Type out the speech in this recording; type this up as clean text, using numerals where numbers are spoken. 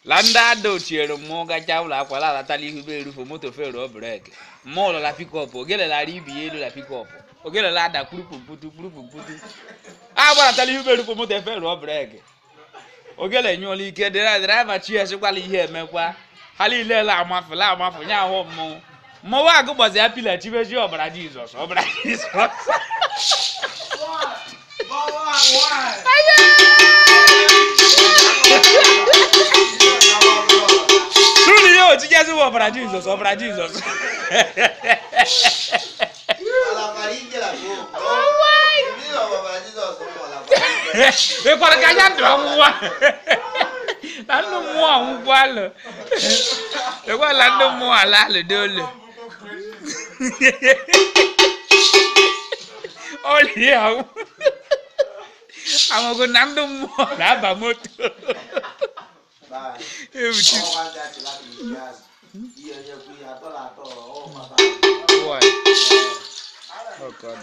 Landa do chiero moga chaula kwala la tali huberu fo moto fero break. Mo la pick up, ogele la ribi elu la pick up. Ogele la da kuru putu. Ah bala tali huberu fo moto fero break. Ogele nyoli ike driver chi ese kwala ihe emekwa. Hali ile la amafu nya ho mo. Mo wa go gbazi apila chi beji obara Jesus. Obra Jesus. E para calhar Lando mua un gualo. E qua lando mua là le dole. Olha. Amo con nando mua là ba moto. Why? Oh God.